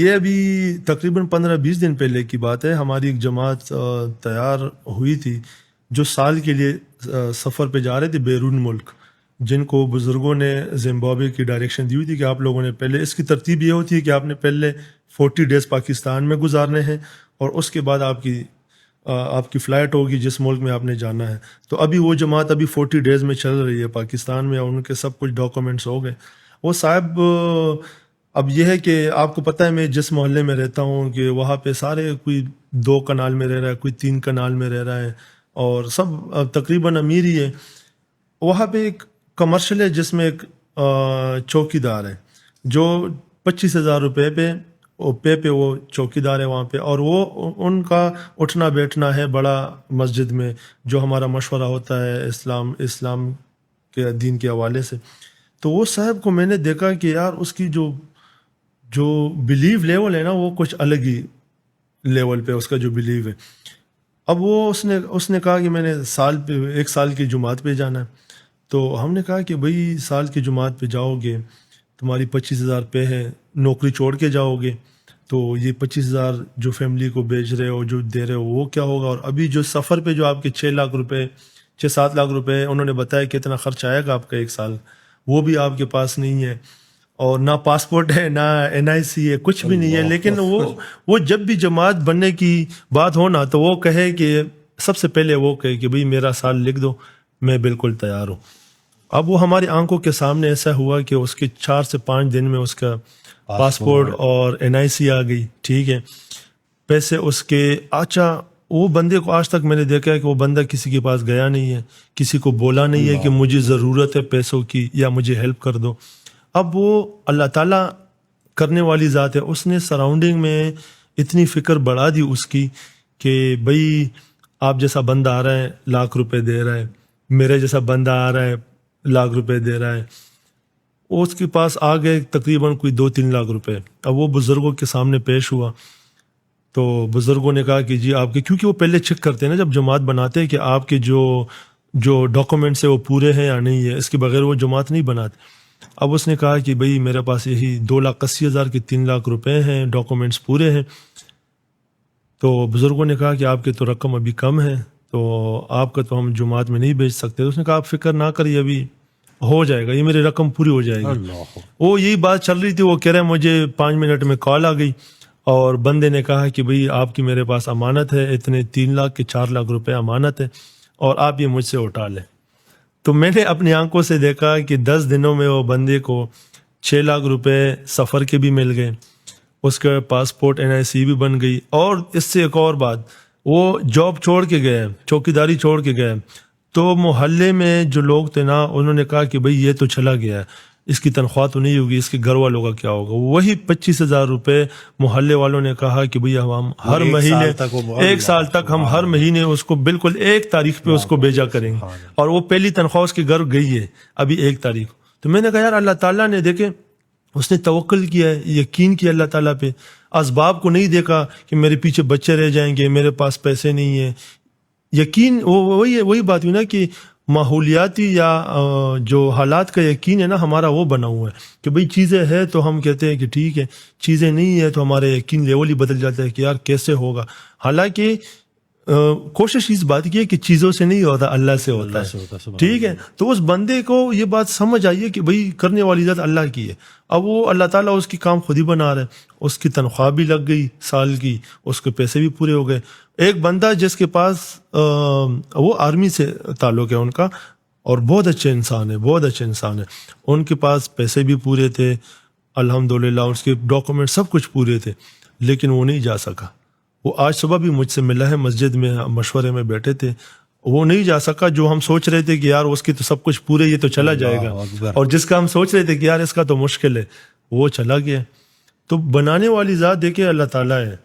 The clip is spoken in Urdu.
یہ ابھی تقریباً 15-20 دن پہلے کی بات ہے. ہماری ایک جماعت تیار ہوئی تھی جو سال کے لیے سفر پہ جا رہے تھے بیرون ملک، جن کو بزرگوں نے زمبابوے کی ڈائریکشن دی ہوئی تھی کہ آپ لوگوں نے پہلے، اس کی ترتیب یہ ہوتی ہے کہ آپ نے پہلے 40 ڈیز پاکستان میں گزارنے ہیں اور اس کے بعد آپ کی فلائٹ ہوگی جس ملک میں آپ نے جانا ہے. تو ابھی وہ جماعت ابھی 40 ڈیز میں چل رہی ہے پاکستان میں، اور ان کے سب کچھ ڈاکومنٹس ہو گئے. وہ صاحب اب یہ ہے کہ آپ کو پتہ ہے میں جس محلے میں رہتا ہوں کہ وہاں پہ سارے کوئی 2 کنال میں رہ رہا ہے، کوئی 3 کنال میں رہ رہا ہے، اور سب تقریباً امیر ہی ہے. وہاں پہ ایک کمرشل ہے جس میں ایک چوکی دار ہے جو 25,000 روپے پہ وہ چوکی دار ہے وہاں پہ، اور وہ ان کا اٹھنا بیٹھنا ہے بڑا مسجد میں، جو ہمارا مشورہ ہوتا ہے اسلام کے دین کے حوالے سے. تو وہ صاحب کو میں نے دیکھا کہ یار اس کی جو بلیو لیول ہے نا وہ کچھ الگ ہی لیول پہ اس کا جو بلیو ہے. اب وہ اس نے کہا کہ میں نے ایک سال کی جماعت پہ جانا ہے. تو ہم نے کہا کہ بھئی سال کی جماعت پہ جاؤ گے، تمہاری 25,000 پہ ہے، نوکری چھوڑ کے جاؤ گے تو یہ 25,000 جو فیملی کو بیچ رہے ہو، جو دے رہے ہو، وہ کیا ہوگا؟ اور ابھی جو سفر پہ جو آپ کے 6-7 لاکھ روپے انہوں نے بتایا کہ اتنا خرچ آئے گا آپ کا ایک سال، وہ بھی آپ کے پاس نہیں ہے، اور نہ پاسپورٹ ہے، نہ NIC ہے، کچھ بھی نہیں ہے. لیکن وہ جب بھی جماعت بننے کی بات ہو نا تو وہ کہے کہ سب سے پہلے وہ کہے کہ بھئی میرا سال لکھ دو، میں بالکل تیار ہوں. اب وہ ہماری آنکھوں کے سامنے ایسا ہوا کہ اس کے 4 سے 5 دن میں اس کا پاسپورٹ اور NIC آ گئی. ٹھیک ہے، پیسے اس کے وہ بندے کو آج تک میں نے دیکھا ہے کہ وہ بندہ کسی کے پاس گیا نہیں ہے، کسی کو بولا نہیں ہے کہ مجھے ضرورت ہے پیسوں کی یا مجھے ہیلپ کر دو. اب وہ اللہ تعالیٰ کرنے والی ذات ہے، اس نے سراؤنڈنگ میں اتنی فکر بڑھا دی اس کی کہ بھئی آپ جیسا بندہ آ رہا ہے لاکھ روپے دے رہا ہے، میرے جیسا بندہ آ رہا ہے لاکھ روپے دے رہا ہے. اس کے پاس آ گئے تقریباً کوئی 2-3 لاکھ روپے. اب وہ بزرگوں کے سامنے پیش ہوا تو بزرگوں نے کہا کہ جی آپ کے، کیونکہ وہ پہلے چیک کرتے ہیں نا جب جماعت بناتے ہیں کہ آپ کے جو ڈاکومنٹس ہے وہ پورے ہیں یا نہیں ہے، اس کے بغیر وہ جماعت نہیں بناتے. اب اس نے کہا کہ بھئی میرے پاس یہی 2,80,000 کے 3 لاکھ روپے ہیں، ڈاکومنٹس پورے ہیں. تو بزرگوں نے کہا کہ آپ کے تو رقم ابھی کم ہے، تو آپ کا تو ہم جماعت میں نہیں بھیج سکتے. اس نے کہا آپ فکر نہ کریے، ابھی ہو جائے گا، یہ میری رقم پوری ہو جائے گی. وہ یہی بات چل رہی تھی، وہ کہہ رہے مجھے 5 منٹ میں کال آ گئی اور بندے نے کہا کہ بھئی آپ کی میرے پاس امانت ہے، اتنے 3 لاکھ کے 4 لاکھ روپے امانت ہے اور آپ یہ مجھ سے اٹھا لیں. تو میں نے اپنی آنکھوں سے دیکھا کہ 10 دنوں میں وہ بندے کو 6 لاکھ روپے سفر کے بھی مل گئے، اس کا پاسپورٹ NIC بھی بن گئی. اور اس سے ایک اور بات، وہ جاب چھوڑ کے گئے، چوکیداری چھوڑ کے گئے، تو محلے میں جو لوگ تھے نا انہوں نے کہا کہ بھئی یہ تو چلا گیا ہے، اس کی تنخواہ تو نہیں ہوگی، اس کے گھر والوں کا کیا ہوگا. وہی 25,000 روپے محلے والوں نے کہا کہ بھئی ہم ہر مہینے 1 سال تک ہم ہر مہینے اس کو بالکل 1 تاریخ پہ اس کو بھیجا کریں گے. اور وہ پہلی تنخواہ اس کے گھر گئی ہے ابھی 1 تاریخ. تو میں نے کہا یار اللہ تعالیٰ نے دیکھے، اس نے توکل کیا ہے، یقین کیا اللہ تعالیٰ پہ، اسباب کو نہیں دیکھا کہ میرے پیچھے بچے رہ جائیں گے، میرے پاس پیسے نہیں ہیں. یقین وہی بات ہوئی نا کہ ماحولیاتی یا جو حالات کا یقین ہے نا ہمارا وہ بنا ہوا ہے کہ بھئی چیزیں ہے تو ہم کہتے ہیں کہ ٹھیک ہے، چیزیں نہیں ہے تو ہمارے یقین لیول ہی بدل جاتا ہے کہ یار کیسے ہوگا. حالانکہ کوشش اس بات کی ہے کہ چیزوں سے نہیں ہوتا، اللہ سے ہوتا ہے. ٹھیک ہے، تو اس بندے کو یہ بات سمجھ آئیے کہ بھئی کرنے والی ذات اللہ کی ہے. اب وہ اللہ تعالیٰ اس کی کام خود ہی بنا رہا ہے، اس کی تنخواہ بھی لگ گئی سال کی، اس کے پیسے بھی پورے ہو گئے. ایک بندہ جس کے پاس وہ آرمی سے تعلق ہے ان کا، اور بہت اچھے انسان ہے، ان کے پاس پیسے بھی پورے تھے الحمدللہ، اس کے ڈاکومنٹ سب کچھ پورے تھے، لیکن وہ نہیں جا سکا. وہ آج صبح بھی مجھ سے ملا ہے، مسجد میں مشورے میں بیٹھے تھے، وہ نہیں جا سکا. جو ہم سوچ رہے تھے کہ یار اس کی تو سب کچھ پورے، یہ تو چلا جائے گا، اور جس کا ہم سوچ رہے تھے کہ یار اس کا تو مشکل ہے، وہ چلا گیا. تو بنانے والی ذات دیکھے اللہ تعالیٰ ہے.